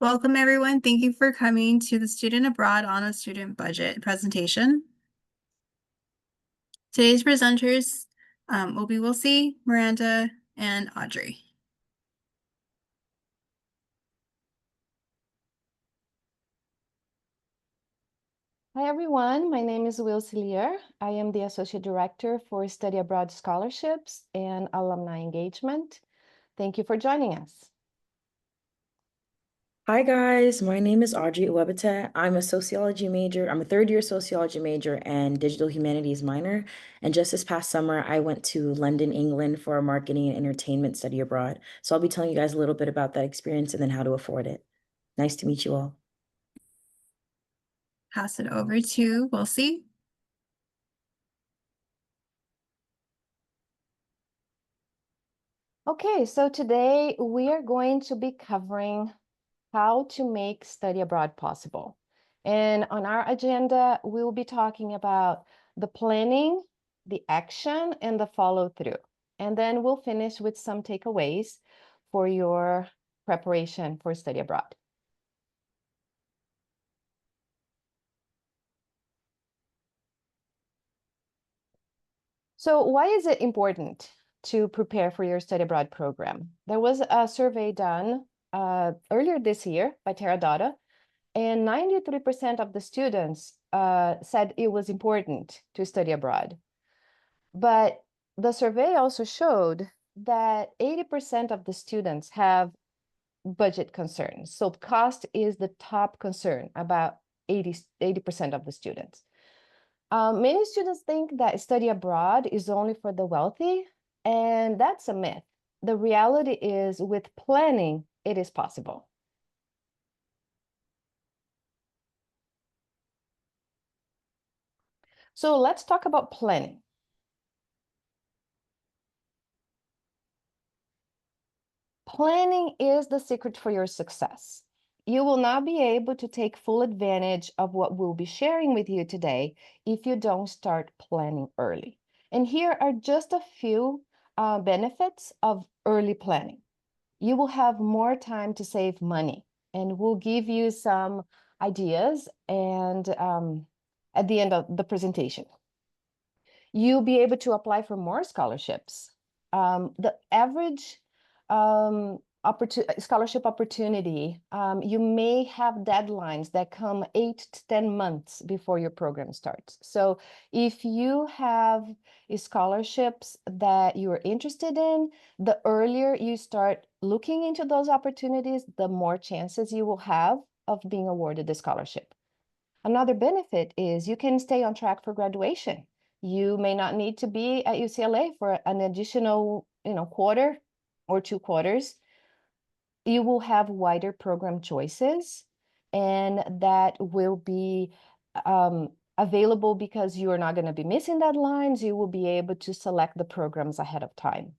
Welcome, everyone. Thank you for coming to the Student Abroad on a Student Budget presentation. Today's presenters will be Wilsey, Miranda, and Audrey. Hi, everyone. My name is Will Cillier. I am the Associate Director for Study Abroad Scholarships and Alumni Engagement. Thank you for joining us. Hi guys, my name is Audrey Uwebite. I'm a sociology major. I'm a third-year sociology major and digital humanities minor. And just this past summer, I went to London, England for a marketing and entertainment study abroad. So I'll be telling you guys a little bit about that experience and then how to afford it. Nice to meet you all. Pass it over to Wilsey. Okay, so today we are going to be covering how to make study abroad possible. And on our agenda, we'll be talking about the planning, the action, and the follow-through. And then we'll finish with some takeaways for your preparation for study abroad. So why is it important to prepare for your study abroad program? There was a survey done earlier this year by Teradata, and 93% of the students said it was important to study abroad. But the survey also showed that 80% of the students have budget concerns. So cost is the top concern about 80% of the students. Many students think that study abroad is only for the wealthy, and that's a myth. The reality is, with planning, it is possible. So let's talk about planning. Planning is the secret for your success. You will not be able to take full advantage of what we'll be sharing with you today if you don't start planning early. And here are just a few benefits of early planning. You will have more time to save money, and we'll give you some ideas and at the end of the presentation. You'll be able to apply for more scholarships. The average scholarship opportunity, you may have deadlines that come 8 to 10 months before your program starts. So if you have scholarships that you're interested in, the earlier you start looking into those opportunities, the more chances you will have of being awarded the scholarship. Another benefit is you can stay on track for graduation. You may not need to be at UCLA for an additional, quarter or 2 quarters. You will have wider program choices, and that will be available because you are not going to be missing deadlines. You will be able to select the programs ahead of time.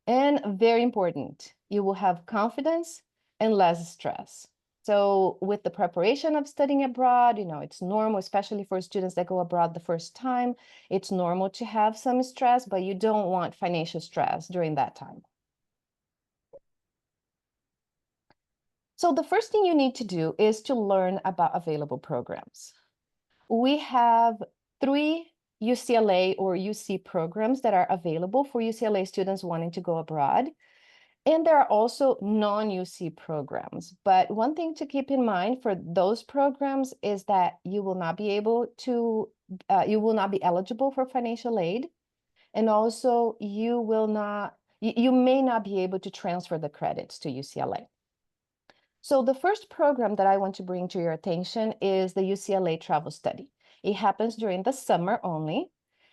And very important, you will have confidence and less stress. So with the preparation of studying abroad, it's normal, especially for students that go abroad the first time, it's normal to have some stress, but you don't want financial stress during that time. So the first thing you need to do is to learn about available programs. We have 3 UCLA or UC programs that are available for UCLA students wanting to go abroad. And there are also non-UC programs. But one thing to keep in mind for those programs is that you will not be eligible for financial aid. And also you may not be able to transfer the credits to UCLA. So the first program that I want to bring to your attention is the UCLA Travel Study. It happens during the summer only,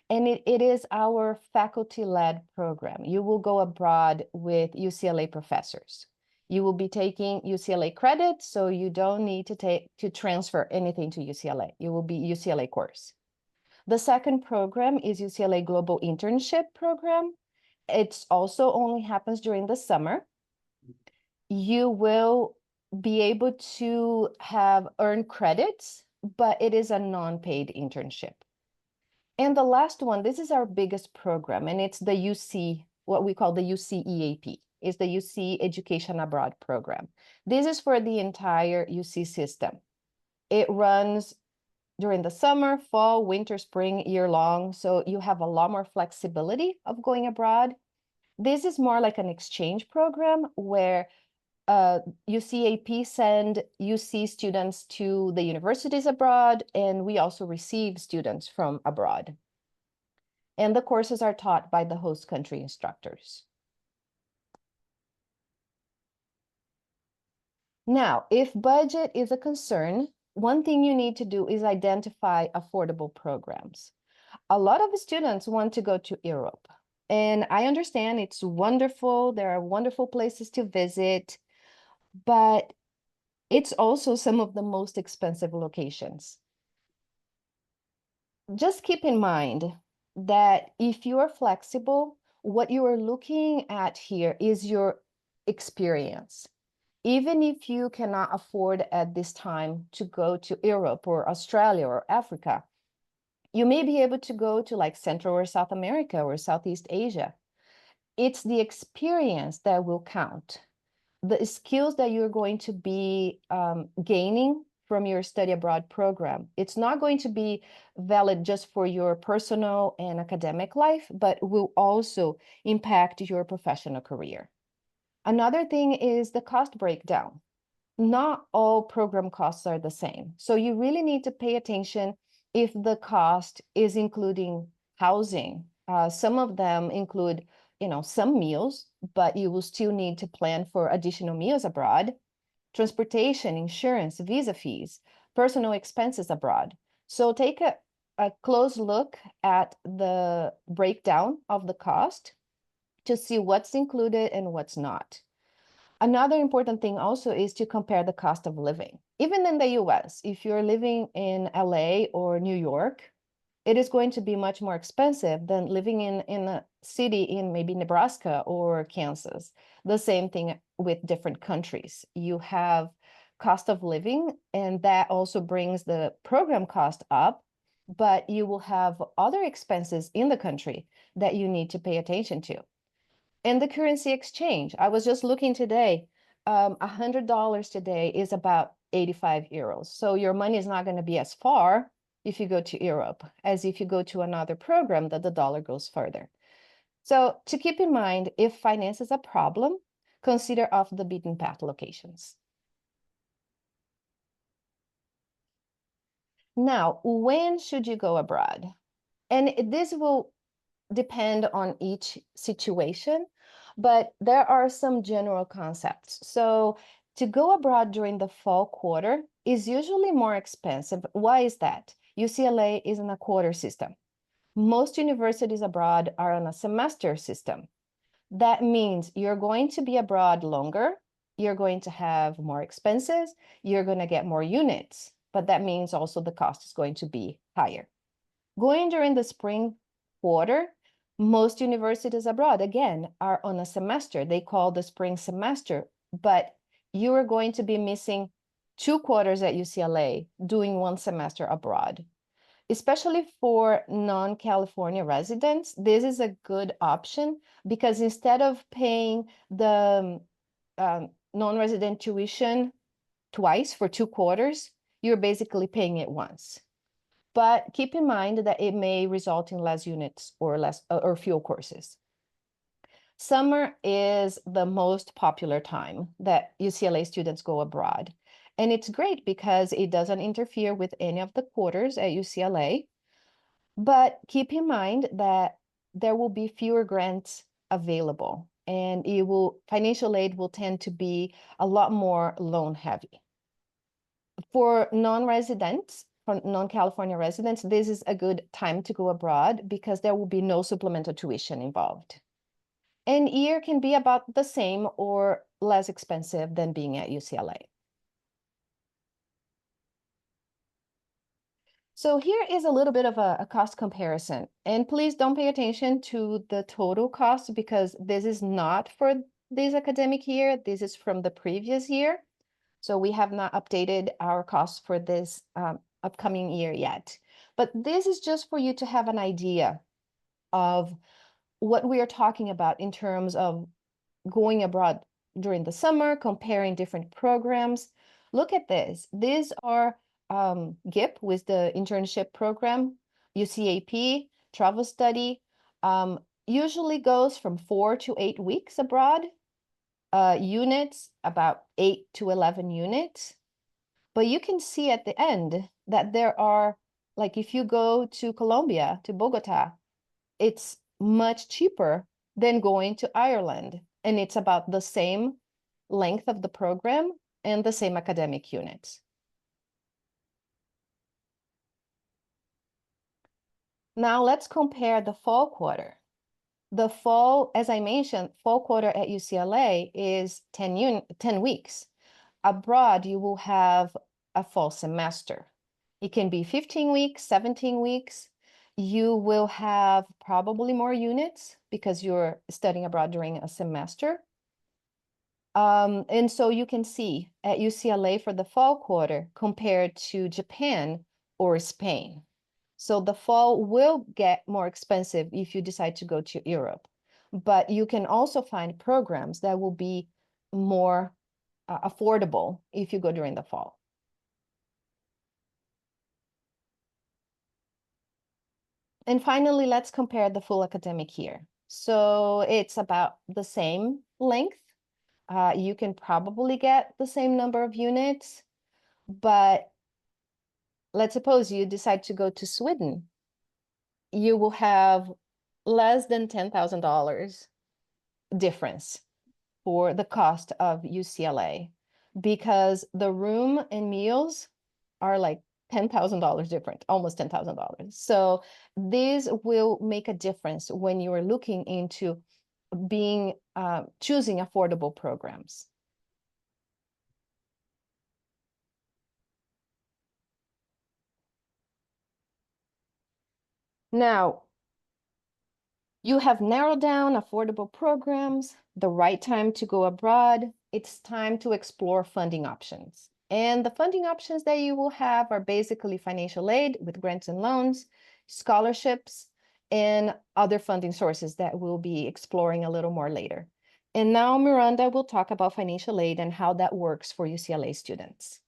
and it is our faculty-led program. You will go abroad with UCLA professors. You will be taking UCLA credits, so you don't need to transfer anything to UCLA. You will be UCLA course. The second program is UCLA Global Internship Program. It's also only happens during the summer. You will be able to earn credits, but it is a non-paid internship. And the last one, this is our biggest program, and it's the UC, what we call the UC EAP. is the UC Education Abroad program. This is for the entire UC system. It runs during the summer, fall, winter, spring, year long. So you have a lot more flexibility of going abroad. This is more like an exchange program where UCAP send UC students to the universities abroad, and we also receive students from abroad. And the courses are taught by the host country instructors. Now, if budget is a concern, one thing you need to do is identify affordable programs. A lot of students want to go to Europe, and I understand it's wonderful. There are wonderful places to visit, but it's also some of the most expensive locations. Just keep in mind that if you are flexible, what you are looking at here is your experience. Even if you cannot afford at this time to go to Europe or Australia or Africa, you may be able to go to like Central or South America or Southeast Asia. It's the experience that will count. The skills that you're going to be gaining from your study abroad program. It's not going to be valid just for your personal and academic life, but will also impact your professional career. Another thing is the cost breakdown. Not all program costs are the same. So you really need to pay attention if the cost is including housing. Some of them include, some meals, but you will still need to plan for additional meals abroad, transportation, insurance, visa fees, personal expenses abroad. So take a close look at the breakdown of the cost to see what's included and what's not. Another important thing also is to compare the cost of living. Even in the US, if you're living in LA or New York, it is going to be much more expensive than living in a city in maybe Nebraska or Kansas. The same thing with different countries. You have cost of living, and that also brings the program cost up, but you will have other expenses in the country that you need to pay attention to. And the currency exchange, I was just looking today, $100 today is about 85 euros. So your money is not going to be as far if you go to Europe as if you go to another program that the dollar goes further. So to keep in mind, if finance is a problem, consider off the beaten path locations. Now, when should you go abroad? And this will depend on each situation, but there are some general concepts. So to go abroad during the fall quarter is usually more expensive. Why is that? UCLA is in a quarter system. Most universities abroad are on a semester system. That means you're going to be abroad longer, you're going to have more expenses, you're going to get more units, but that means also the cost is going to be higher. Going during the spring quarter, most universities abroad, again, are on a semester. They call the spring semester, but you are going to be missing 2 quarters at UCLA doing 1 semester abroad. Especially for non-California residents, this is a good option because instead of paying the non-resident tuition twice for 2 quarters, you're basically paying it once. But keep in mind that it may result in less units or fewer courses. Summer is the most popular time that UCLA students go abroad. And it's great because it doesn't interfere with any of the quarters at UCLA. But keep in mind that there will be fewer grants available, and financial aid will tend to be a lot more loan heavy. For non-residents, for non-California residents, this is a good time to go abroad because there will be no supplemental tuition involved. And year can be about the same or less expensive than being at UCLA. So here is a little bit of a cost comparison. And please don't pay attention to the total cost because this is not for this academic year. This is from the previous year. So we have not updated our costs for this upcoming year yet. But this is just for you to have an idea of what we are talking about in terms of going abroad during the summer, comparing different programs. Look at this. These are GIP with the internship program, UCAP, travel study, usually goes from 4 to 8 weeks abroad. Units, about 8 to 11 units. But you can see at the end that there are, like if you go to Colombia, to Bogota, it's much cheaper than going to Ireland. And it's about the same length of the program and the same academic units. Now let's compare the fall quarter. The fall, as I mentioned, fall quarter at UCLA is 10 weeks. Abroad, you will have a fall semester. It can be 15 weeks, 17 weeks. You will have probably more units because you're studying abroad during a semester. And so you can see at UCLA for the fall quarter compared to Japan or Spain. So the fall will get more expensive if you decide to go to Europe, but you can also find programs that will be more affordable if you go during the fall. And finally, let's compare the full academic year. So it's about the same length. You can probably get the same number of units, but let's suppose you decide to go to Sweden. You will have less than $10,000 difference for the cost of UCLA because the room and meals are like $10,000 different, almost $10,000. So this will make a difference when you are looking into choosing affordable programs. Now, you have narrowed down affordable programs, the right time to go abroad. It's time to explore funding options. And the funding options that you will have are basically financial aid with grants and loans, scholarships, and other funding sources that we'll be exploring a little more later. And now Miranda will talk about financial aid and how that works for UCLA students.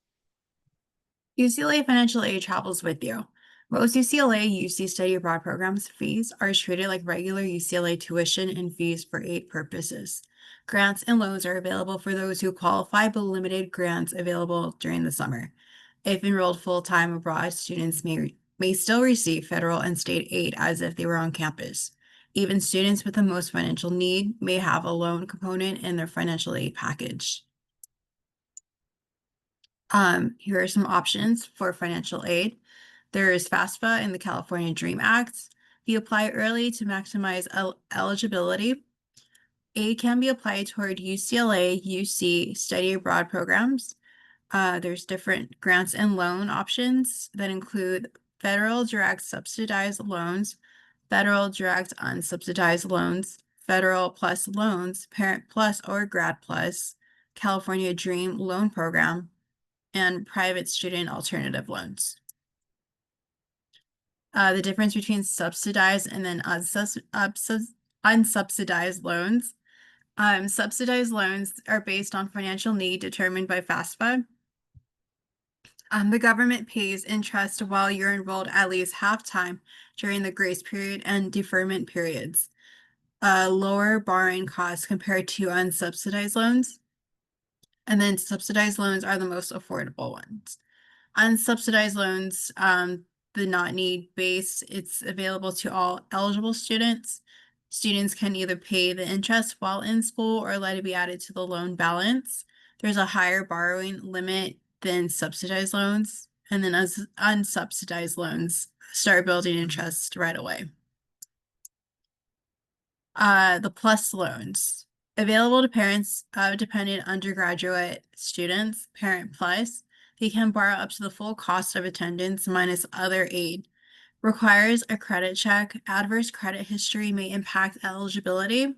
UCLA financial aid travels with you. Most UCLA UC study abroad programs fees are treated like regular UCLA tuition and fees for aid purposes. Grants and loans are available for those who qualify, but limited grants available during the summer. If enrolled full-time abroad, students may still receive federal and state aid as if they were on campus. Even students with the most financial need may have a loan component in their financial aid package. Here are some options for financial aid. There is FAFSA and the California DREAM Act. If you apply early to maximize eligibility, aid can be applied toward UCLA, UC study abroad programs. There's different grants and loan options that include federal direct subsidized loans, federal direct unsubsidized loans, federal plus loans, parent plus or grad plus, California DREAM loan program, and private student alternative loans. The difference between subsidized and then unsubsidized loans. Subsidized loans are based on financial need determined by FAFSA. The government pays interest while you're enrolled at least half time during the grace period and deferment periods. Lower borrowing costs compared to unsubsidized loans. And then subsidized loans are the most affordable ones. Unsubsidized loans, the not need based, it's available to all eligible students. Students can either pay the interest while in school or let it be added to the loan balance. There's a higher borrowing limit than subsidized loans, and then as unsubsidized loans start building interest right away. The plus loans available to parents of dependent undergraduate students, Parent Plus. They can borrow up to the full cost of attendance minus other aid. Requires a credit check. Adverse credit history may impact eligibility.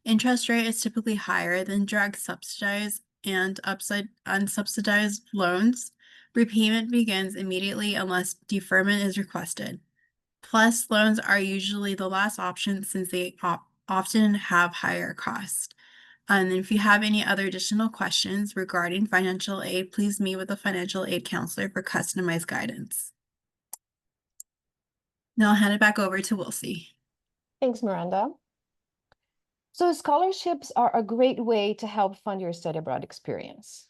Interest rate is typically higher than direct subsidized and unsubsidized loans. Repayment begins immediately unless deferment is requested. Plus loans are usually the last option since they often have higher cost. And if you have any other additional questions regarding financial aid, please meet with a financial aid counselor for customized guidance. Now I'll hand it back over to Wilsey. Thanks, Miranda. So scholarships are a great way to help fund your study abroad experience.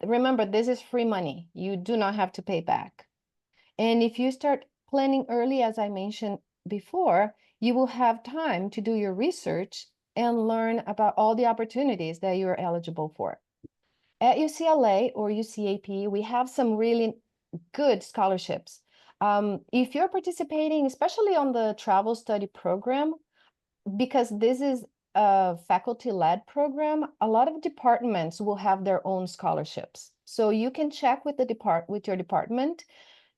Remember, this is free money. You do not have to pay back. And if you start planning early, as I mentioned before, you will have time to do your research and learn about all the opportunities that you're eligible for. At UCLA or UCAP, we have some really good scholarships. If you're participating, especially on the travel study program, because this is a faculty-led program, a lot of departments will have their own scholarships. So you can check with your department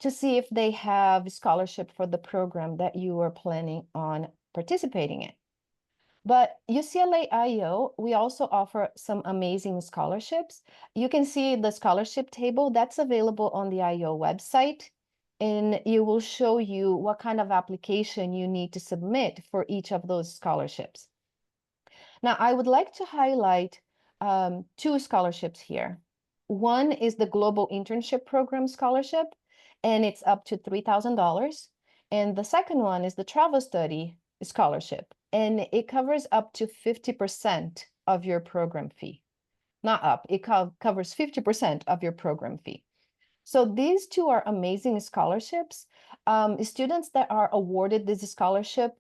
to see if they have scholarship for the program that you are planning on participating in. But UCLA IO, we also offer some amazing scholarships. You can see the scholarship table that's available on the IO website, and it will show you what kind of application you need to submit for each of those scholarships. Now, I would like to highlight two scholarships here. One is the Global Internship Program Scholarship, and it's up to $3,000. And the second one is the Travel Study Scholarship, and it covers up to 50% of your program fee. Not up, it covers 50% of your program fee. So these two are amazing scholarships. Students that are awarded this scholarship,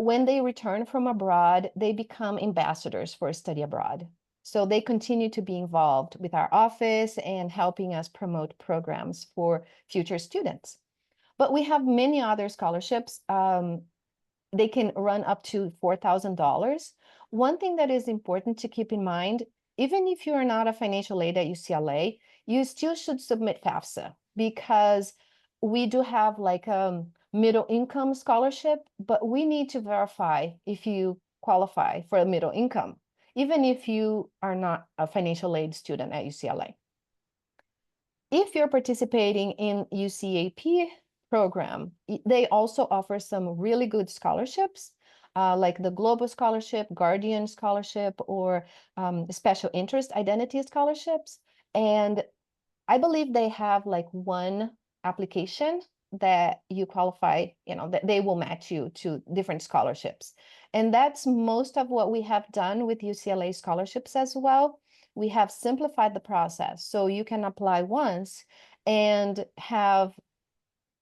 when they return from abroad, they become ambassadors for study abroad. So they continue to be involved with our office and helping us promote programs for future students. But we have many other scholarships. They can run up to $4,000. One thing that is important to keep in mind, even if you are not a financial aid at UCLA, you still should submit FAFSA, because we do have like a middle income scholarship, but we need to verify if you qualify for a middle income, even if you are not a financial aid student at UCLA. If you're participating in UCAP program, they also offer some really good scholarships, like the Global Scholarship, Guardian Scholarship, or Special Interest Identity Scholarships. And I believe they have like one application that you qualify, that they will match you to different scholarships. And that's most of what we have done with UCLA scholarships as well. We have simplified the process, so you can apply once and have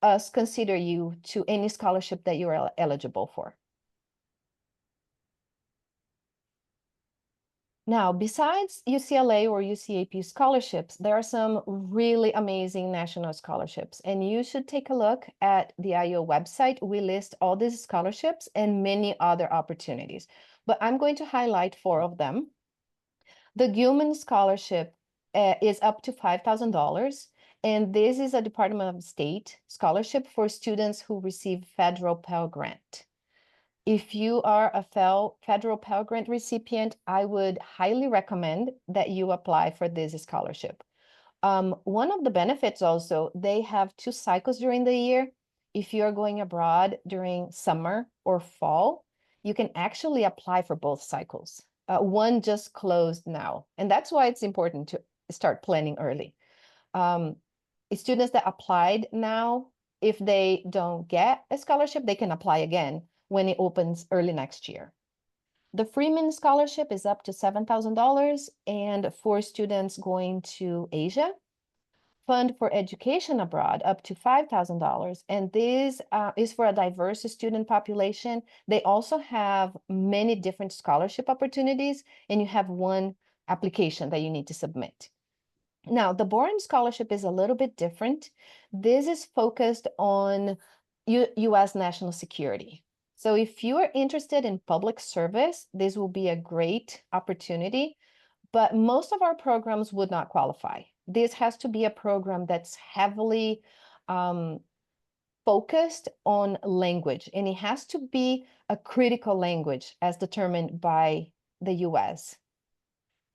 us consider you to any scholarship that you are eligible for. Now, besides UCLA or UCAP scholarships, there are some really amazing national scholarships, and you should take a look at the IO website. We list all these scholarships and many other opportunities, but I'm going to highlight 4 of them. The Gilman Scholarship is up to $5,000, and this is a Department of State scholarship for students who receive federal Pell Grant. If you are a federal Pell Grant recipient, I would highly recommend that you apply for this scholarship. One of the benefits also, they have 2 cycles during the year. If you're going abroad during summer or fall, you can actually apply for both cycles. One just closed now, and that's why it's important to start planning early. Students that applied now, if they don't get a scholarship, they can apply again when it opens early next year. The Freeman Scholarship is up to $7,000, and for students going to Asia, Fund for Education Abroad up to $5,000, and this is for a diverse student population. They also have many different scholarship opportunities, and you have one application that you need to submit. Now, the Boren Scholarship is a little bit different. This is focused on U.S. national security. So if you are interested in public service, this will be a great opportunity, but most of our programs would not qualify. This has to be a program that's heavily focused on language, and it has to be a critical language as determined by the US.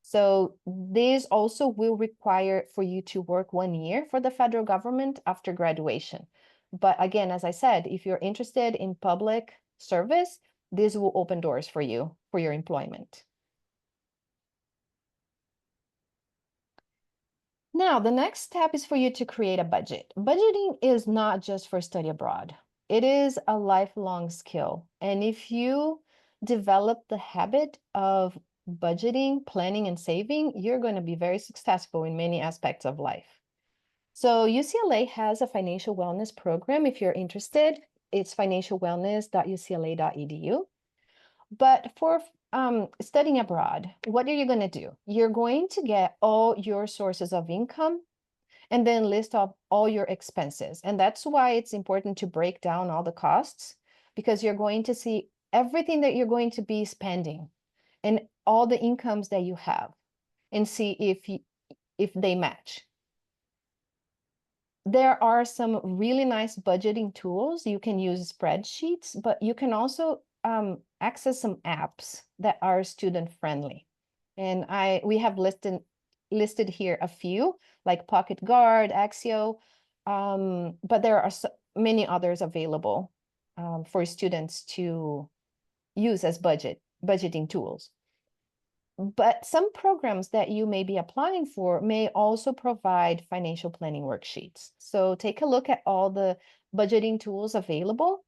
So this also will require for you to work 1 year for the federal government after graduation. But again, as I said, if you're interested in public service, this will open doors for you for your employment. Now, the next step is for you to create a budget. Budgeting is not just for study abroad. It is a lifelong skill. And if you develop the habit of budgeting, planning, and saving, you're going to be very successful in many aspects of life. So UCLA has a financial wellness program. If you're interested, it's financialwellness.ucla.edu. But for studying abroad, what are you going to do? You're going to get all your sources of income and then list off all your expenses. And that's why it's important to break down all the costs, because you're going to see everything that you're going to be spending and all the incomes that you have, and see if they match. There are some really nice budgeting tools. You can use spreadsheets, but you can also access some apps that are student friendly. And we have listed here a few, like Pocket Guard, Axio, but there are many others available for students to use as budgeting tools. But some programs that you may be applying for may also provide financial planning worksheets. So take a look at all the budgeting tools available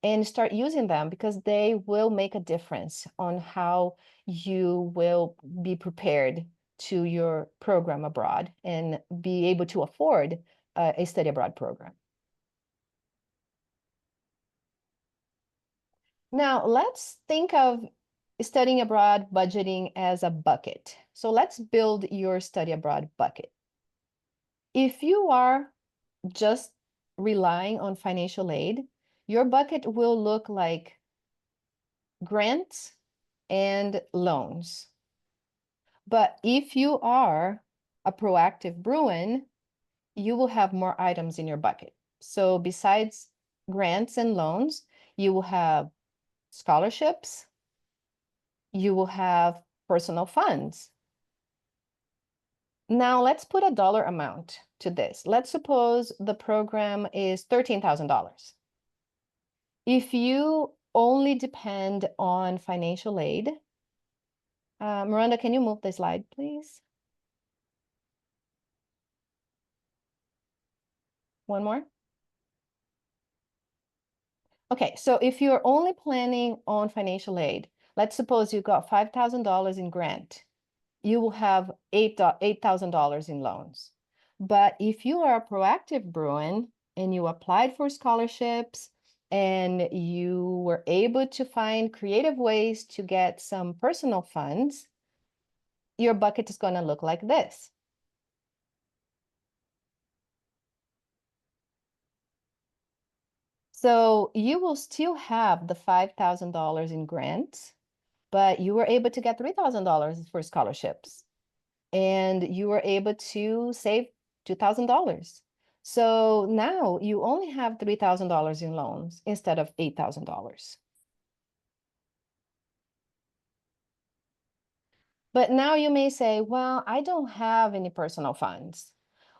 and start using them, because they will make a difference on how you will be prepared to your program abroad and be able to afford a study abroad program. Now, let's think of studying abroad budgeting as a bucket. So let's build your study abroad bucket. If you are just relying on financial aid, your bucket will look like grants and loans. But if you are a proactive Bruin, you will have more items in your bucket. So besides grants and loans, you will have scholarships, you will have personal funds. Now let's put a dollar amount to this. Let's suppose the program is $13,000. If you only depend on financial aid, Miranda, can you move the slide, please? One more. Okay, so if you're only planning on financial aid, let's suppose you got $5,000 in grant, you will have $8,000 in loans. But if you are a proactive Bruin and you applied for scholarships and you were able to find creative ways to get some personal funds, your bucket is going to look like this. So you will still have the $5,000 in grants, but you were able to get $3,000 for scholarships, and you were able to save $2,000. So now you only have $3,000 in loans instead of $8,000. But now you may say, well, I don't have any personal funds.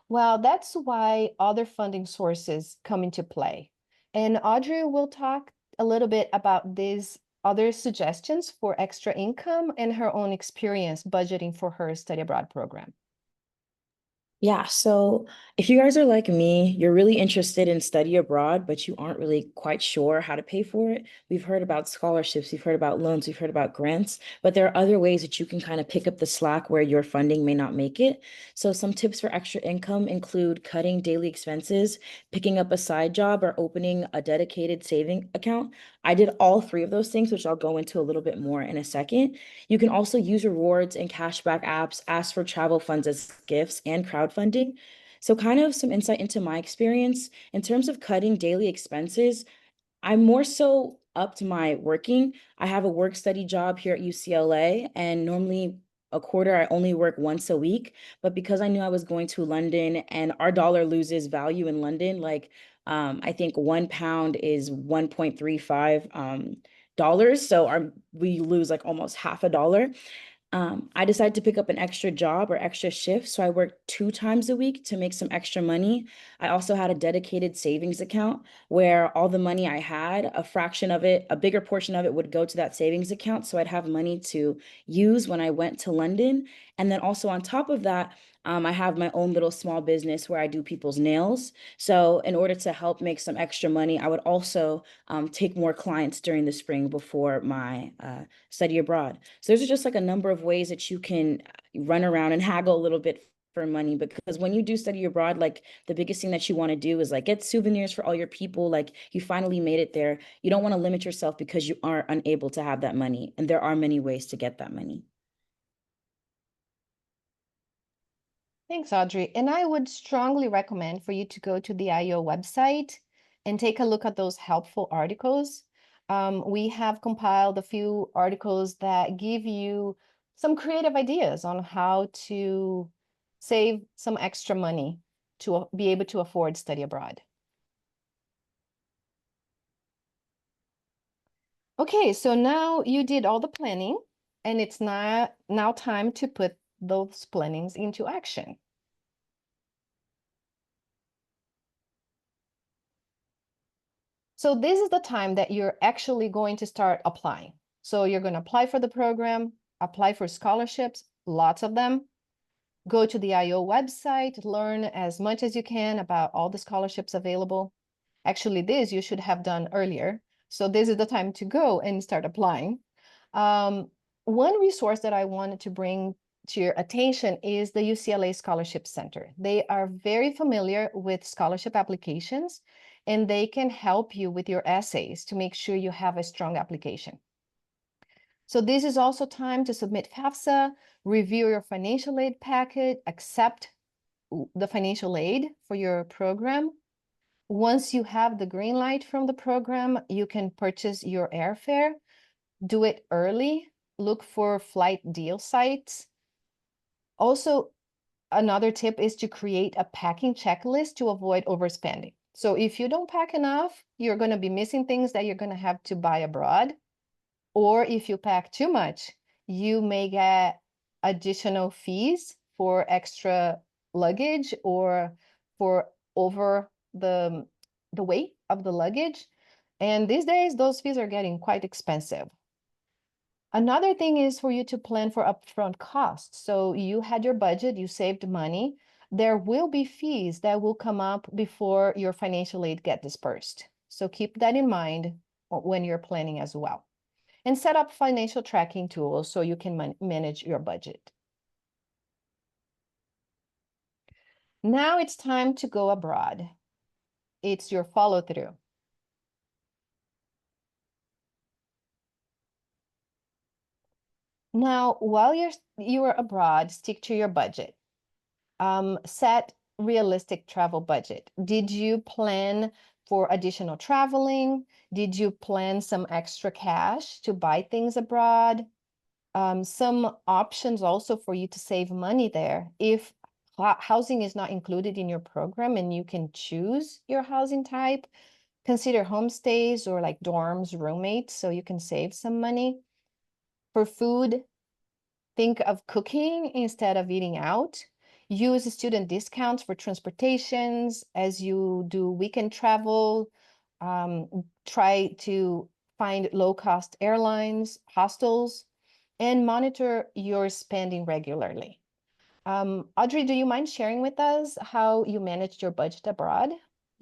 Well, that's why other funding sources come into play. And Audrey will talk a little bit about these other suggestions for extra income and her own experience budgeting for her study abroad program. Yeah, so if you guys are like me, you're really interested in study abroad, but you aren't really quite sure how to pay for it. We've heard about scholarships, we've heard about loans, we've heard about grants, but there are other ways that you can kind of pick up the slack where your funding may not make it. So some tips for extra income include cutting daily expenses, picking up a side job, or opening a dedicated saving account. I did all three of those things, which I'll go into a little bit more in a second. You can also use rewards and cashback apps, ask for travel funds as gifts, and crowdfunding. So kind of some insight into my experience. In terms of cutting daily expenses, I'm more so up to my working. I have a work study job here at UCLA, and normally a quarter, I only work once a week. But because I knew I was going to London and our dollar loses value in London, like I think £1 is 1.35 dollars. So we lose like almost half a dollar. I decided to pick up an extra job or extra shift, so I worked 2 times a week to make some extra money. I also had a dedicated savings account where all the money I had, a fraction of it, a bigger portion of it would go to that savings account, so I'd have money to use when I went to London. And then also on top of that, I have my own little small business where I do people's nails. So in order to help make some extra money, I would also take more clients during the spring before my study abroad. So there's just like a number of ways that you can run around and haggle a little bit for money, because when you do study abroad, like the biggest thing that you want to do is like get souvenirs for all your people. Like you finally made it there. You don't want to limit yourself because you are unable to have that money. And there are many ways to get that money. Thanks, Audrey. And I would strongly recommend for you to go to the IO website and take a look at those helpful articles. We have compiled a few articles that give you some creative ideas on how to save some extra money to be able to afford study abroad. Okay, so now you did all the planning, and it's now time to put those plannings into action. So this is the time that you're actually going to start applying. So you're going to apply for the program, apply for scholarships, lots of them. Go to the IO website, learn as much as you can about all the scholarships available. Actually, this you should have done earlier. So this is the time to go and start applying. One resource that I wanted to bring to your attention is the UCLA Scholarship Center. They are very familiar with scholarship applications, and they can help you with your essays to make sure you have a strong application. So this is also time to submit FAFSA, review your financial aid packet, accept the financial aid for your program. Once you have the green light from the program, you can purchase your airfare. Do it early. Look for flight deal sites. Also, another tip is to create a packing checklist to avoid overspending. So if you don't pack enough, you're going to be missing things that you're going to have to buy abroad. Or if you pack too much, you may get additional fees for extra luggage or for over the weight of the luggage. And these days, those fees are getting quite expensive. Another thing is for you to plan for upfront costs. So you had your budget, you saved money. There will be fees that will come up before your financial aid get dispersed. So keep that in mind when you're planning as well. And set up financial tracking tools so you can manage your budget. Now it's time to go abroad. It's your follow-through. Now, while you're abroad, stick to your budget. Set realistic travel budget. Did you plan for additional traveling? Did you plan some extra cash to buy things abroad? Some options also for you to save money there. If housing is not included in your program and you can choose your housing type, consider homestays or like dorms, roommates, so you can save some money. For food, think of cooking instead of eating out. Use student discounts for transportations as you do weekend travel. Try to find low-cost airlines, hostels, and monitor your spending regularly. Audrey, do you mind sharing with us how you managed your budget abroad?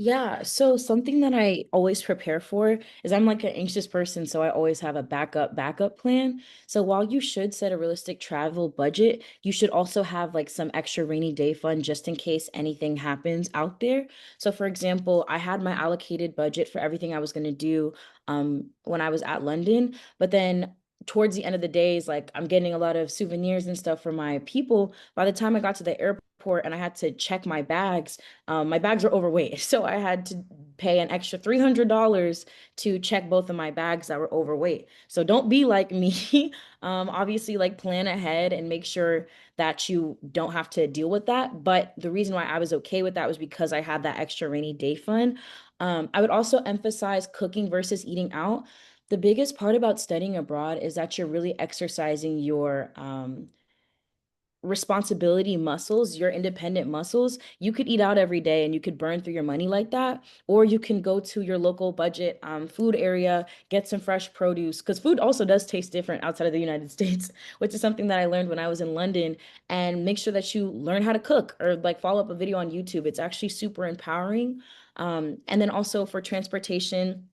Yeah, so something that I always prepare for is I'm like an anxious person, so I always have a backup plan. So while you should set a realistic travel budget, you should also have like some extra rainy day fund just in case anything happens out there. So for example, I had my allocated budget for everything I was going to do when I was at London, but then towards the end of the days, like I'm getting a lot of souvenirs and stuff for my people. By the time I got to the airport and I had to check my bags are overweight. So I had to pay an extra $300 to check both of my bags that were overweight. So don't be like me. Obviously, like plan ahead and make sure that you don't have to deal with that. But the reason why I was okay with that was because I had that extra rainy day fund. I would also emphasize cooking versus eating out. The biggest part about studying abroad is that you're really exercising your responsibility muscles, your independent muscles. You could eat out every day and you could burn through your money like that, or you can go to your local budget food area, get some fresh produce, because food also does taste different outside of the United States, which is something that I learned when I was in London. And make sure that you learn how to cook or like follow up a video on YouTube. It's actually super empowering. And then also for transportation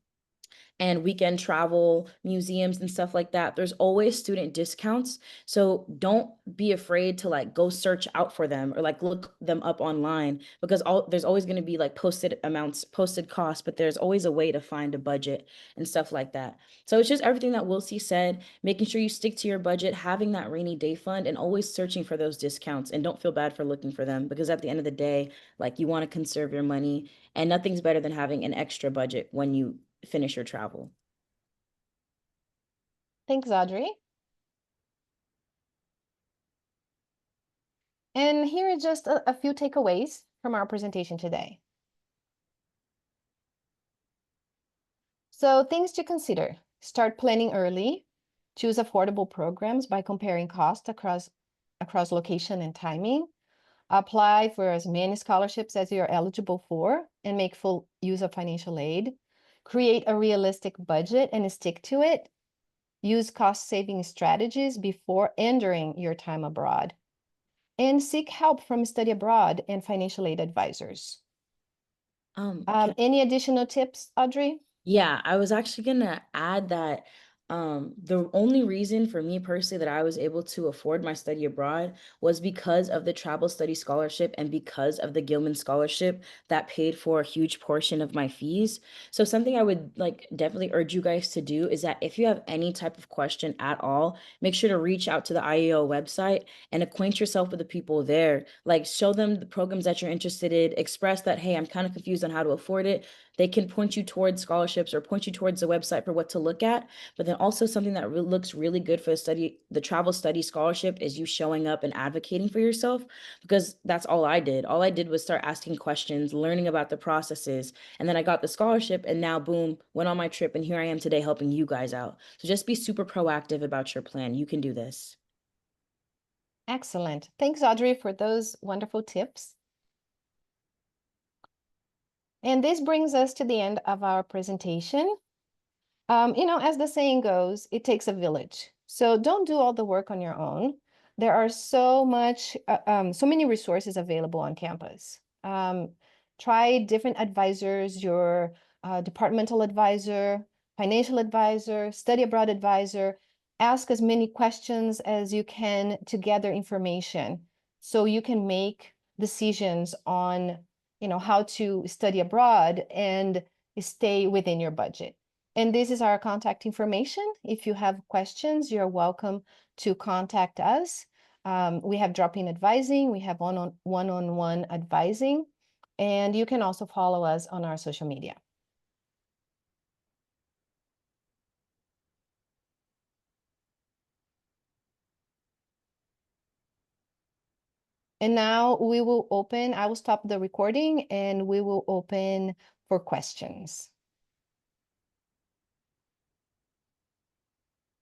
and weekend travel, museums and stuff like that, there's always student discounts. So don't be afraid to like go search out for them or like look them up online, because there's always going to be like posted amounts, posted costs, but there's always a way to find a budget and stuff like that. So it's just everything that Wilsey said, making sure you stick to your budget, having that rainy day fund, and always searching for those discounts. And don't feel bad for looking for them, because at the end of the day, like you want to conserve your money, and nothing's better than having an extra budget when you finish your travel. Thanks, Audrey. And here are just a few takeaways from our presentation today. So things to consider: start planning early, choose affordable programs by comparing costs across location and timing, apply for as many scholarships as you're eligible for, and make full use of financial aid, create a realistic budget and stick to it, use cost-saving strategies before and during your time abroad, and seek help from study abroad and financial aid advisors. Any additional tips, Audrey? Yeah, I was actually gonna add that the only reason for me personally that I was able to afford my study abroad was because of the travel study scholarship and because of the Gilman scholarship that paid for a huge portion of my fees. So something I would like definitely urge you guys to do is that if you have any type of question at all, make sure to reach out to the IEO website and acquaint yourself with the people there. Like show them the programs that you're interested in, express that, hey, I'm kind of confused on how to afford it. They can point you towards scholarships or point you towards the website for what to look at. But then also something that looks really good for the travel study scholarship is you showing up and advocating for yourself, because that's all I did. All I did was start asking questions, learning about the processes, and then I got the scholarship, and now boom, went on my trip, and here I am today helping you guys out. So just be super proactive about your plan. You can do this. Excellent. Thanks, Audrey, for those wonderful tips. And this brings us to the end of our presentation. As the saying goes, it takes a village. So don't do all the work on your own. There are so many resources available on campus. Try different advisors, your departmental advisor, financial advisor, study abroad advisor. Ask as many questions as you can to gather information so you can make decisions on, how to study abroad and stay within your budget. And this is our contact information. If you have questions, you're welcome to contact us. We have drop-in advising, we have one-on-one advising, and you can also follow us on our social media. And now I will stop the recording and we will open for questions.